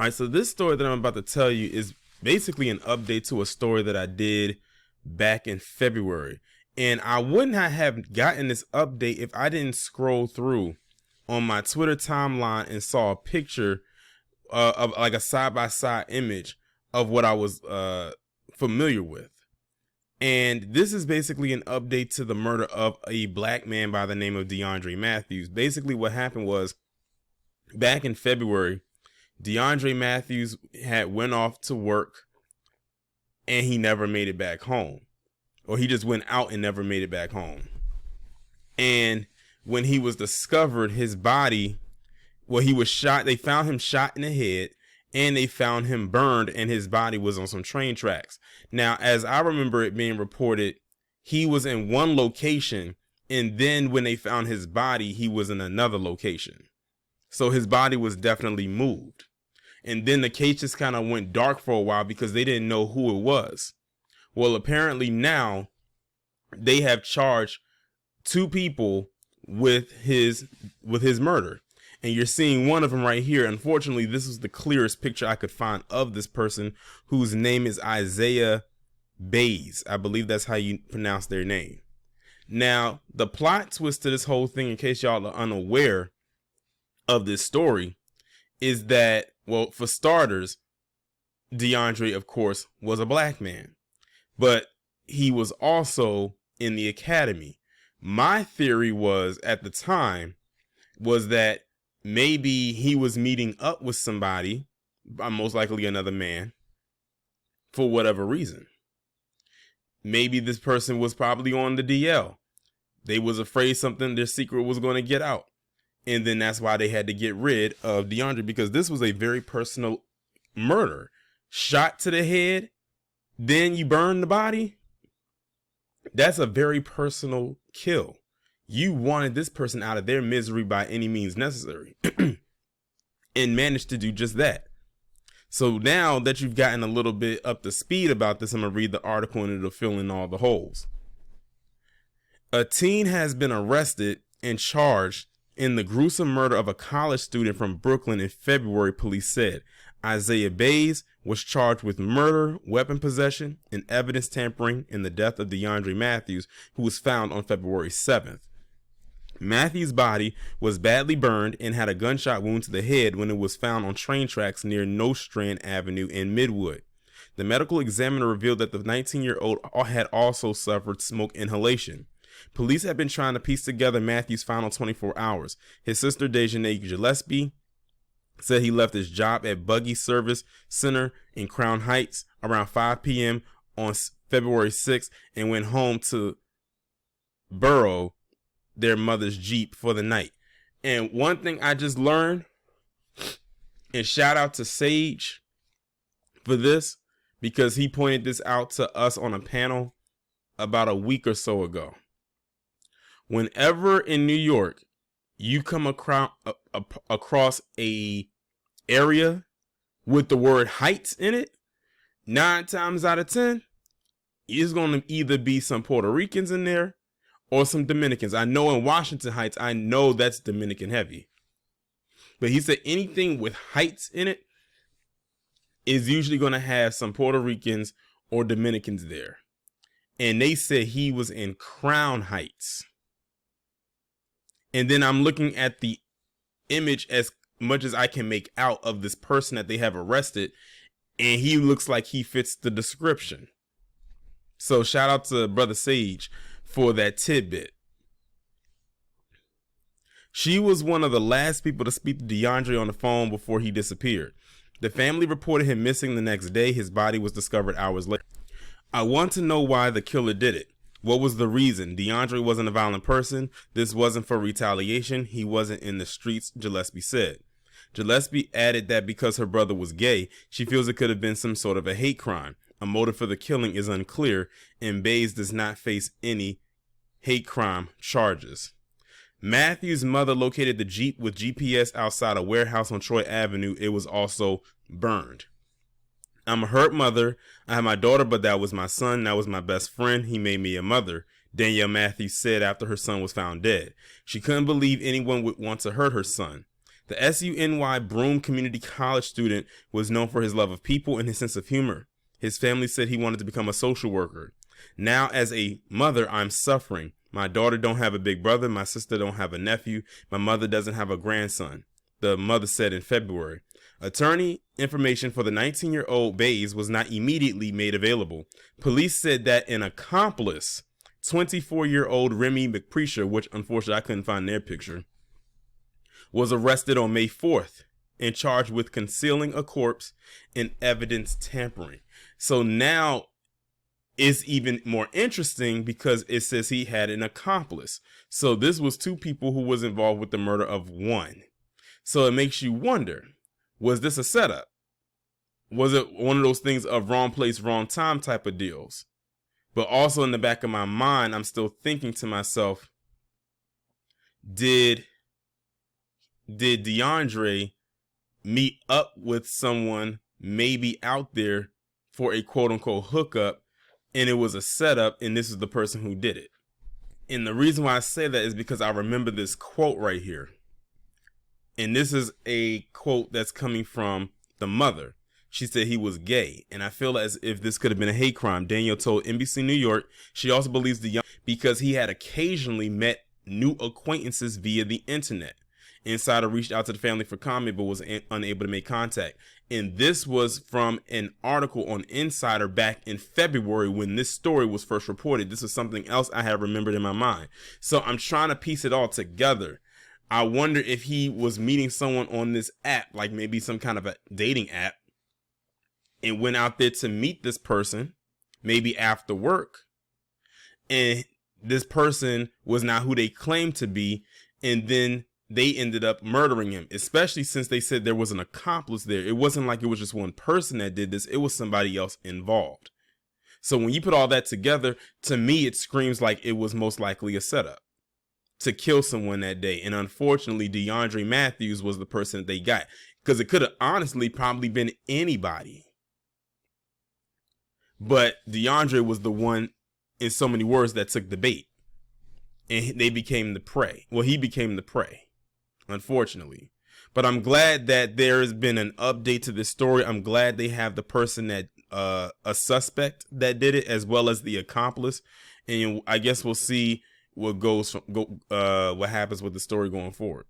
All right, so this story that I'm about to tell you is basically an update to a story that I did back in February. And I wouldn't have gotten this update if I didn't scroll through on my Twitter timeline and saw a picture of like a side-by-side image of what I was familiar with. And this is basically an update to the murder of a black man by the name of DeAndre Matthews. Basically what happened was, back in February, DeAndre Matthews had went off to work and he never made it back home. Or he just went out and never made it back home. And when he was discovered, his body, well, he was shot. They found him shot in the head and they found him burned and his body was on some train tracks. Now, as I remember it being reported, he was in one location and then when they found his body, he was in another location. So his body was definitely moved. And then the case just kind of went dark for a while because they didn't know who it was. Well, apparently now they have charged 2 people with his murder. And you're seeing one of them right here. Unfortunately, this is the clearest picture I could find of this person, whose name is Isaiah Baez. I believe that's how you pronounce their name. Now, the plot twist to this whole thing, in case y'all are unaware of this story, is that, well, for starters, DeAndre, of course, was a black man. But he was also in the academy. My theory was, at the time, was that maybe he was meeting up with somebody, most likely another man, for whatever reason. Maybe this person was probably on the DL. They was afraid their secret was going to get out. And then that's why they had to get rid of DeAndre, because this was a very personal murder. Shot to the head. Then you burn the body. That's a very personal kill. You wanted this person out of their misery by any means necessary and managed to do just that. So now that you've gotten a little bit up to speed about this, I'm going to read the article and it'll fill in all the holes. A teen has been arrested and charged in the gruesome murder of a college student from Brooklyn in February, police said. Isaiah Baez was charged with murder, weapon possession, and evidence tampering in the death of DeAndre Matthews, who was found on February 7th. Matthews' body was badly burned and had a gunshot wound to the head when it was found on train tracks near Nostrand Avenue in Midwood. The medical examiner revealed that the 19-year-old had also suffered smoke inhalation. Police have been trying to piece together Matthews' final 24 hours. His sister, Dejanay Gillespie, said he left his job at Buggy Service Center in Crown Heights around 5 p.m. on February 6th and went home to borrow their mother's Jeep for the night. And one thing I just learned, and shout out to Sage for this, because he pointed this out to us on a panel about a week or so ago. Whenever in New York you come across a area with the word Heights in it, 9 times out of 10, it's going to either be some Puerto Ricans in there or some Dominicans. I know in Washington Heights, I know that's Dominican heavy. But he said anything with Heights in it is usually going to have some Puerto Ricans or Dominicans there. And they said he was in Crown Heights. And then I'm looking at the image as much as I can make out of this person that they have arrested, and he looks like he fits the description. So shout out to Brother Sage for that tidbit. She was one of the last people to speak to DeAndre on the phone before he disappeared. The family reported him missing the next day. His body was discovered hours later. I want to know why the killer did it. What was the reason? DeAndre wasn't a violent person. This wasn't for retaliation. He wasn't in the streets, Gillespie said. Gillespie added that because her brother was gay, she feels it could have been some sort of a hate crime. A motive for the killing is unclear, and Baez does not face any hate crime charges. Matthews' mother located the Jeep with GPS outside a warehouse on Troy Avenue. It was also burned. I'm a hurt mother. I have my daughter, but that was my son. That was my best friend. He made me a mother, Danielle Matthews said after her son was found dead. She couldn't believe anyone would want to hurt her son. The SUNY Broome Community College student was known for his love of people and his sense of humor. His family said he wanted to become a social worker. Now, as a mother, I'm suffering. My daughter don't have a big brother. My sister don't have a nephew. My mother doesn't have a grandson, the mother said in February. Attorney information for the 19-year-old Baez was not immediately made available. Police said that an accomplice, 24-year-old Remy McPrecia, which unfortunately I couldn't find their picture, was arrested on May 4th and charged with concealing a corpse and evidence tampering. So now it's even more interesting because it says he had an accomplice. So this was two people who was involved with the murder of one. So it makes you wonder, was this a setup? Was it one of those things of wrong place, wrong time type of deals? But also in the back of my mind, I'm still thinking to myself, did DeAndre meet up with someone maybe out there for a quote unquote hookup, and it was a setup, and this is the person who did it? And the reason why I say that is because I remember this quote right here. And this is a quote that's coming from the mother. She said he was gay, and I feel as if this could have been a hate crime. Daniel told NBC New York she also believes the young because he had occasionally met new acquaintances via the internet. Insider reached out to the family for comment but was unable to make contact. And this was from an article on Insider back in February when this story was first reported. This is something else I have remembered in my mind. So I'm trying to piece it all together. I wonder if he was meeting someone on this app, like maybe some kind of a dating app, and went out there to meet this person, maybe after work. And this person was not who they claimed to be. And then they ended up murdering him, especially since they said there was an accomplice there. It wasn't like it was just one person that did this. It was somebody else involved. So when you put all that together, to me, it screams like it was most likely a setup to kill someone that day. And unfortunately, DeAndre Matthews was the person that they got, because it could have honestly probably been anybody. But DeAndre was the one, in so many words, that took the bait, and they became the prey. Well, he became the prey, unfortunately. But I'm glad that there has been an update to this story. I'm glad they have the person that a suspect that did it, as well as the accomplice. And I guess we'll see what happens with the story going forward.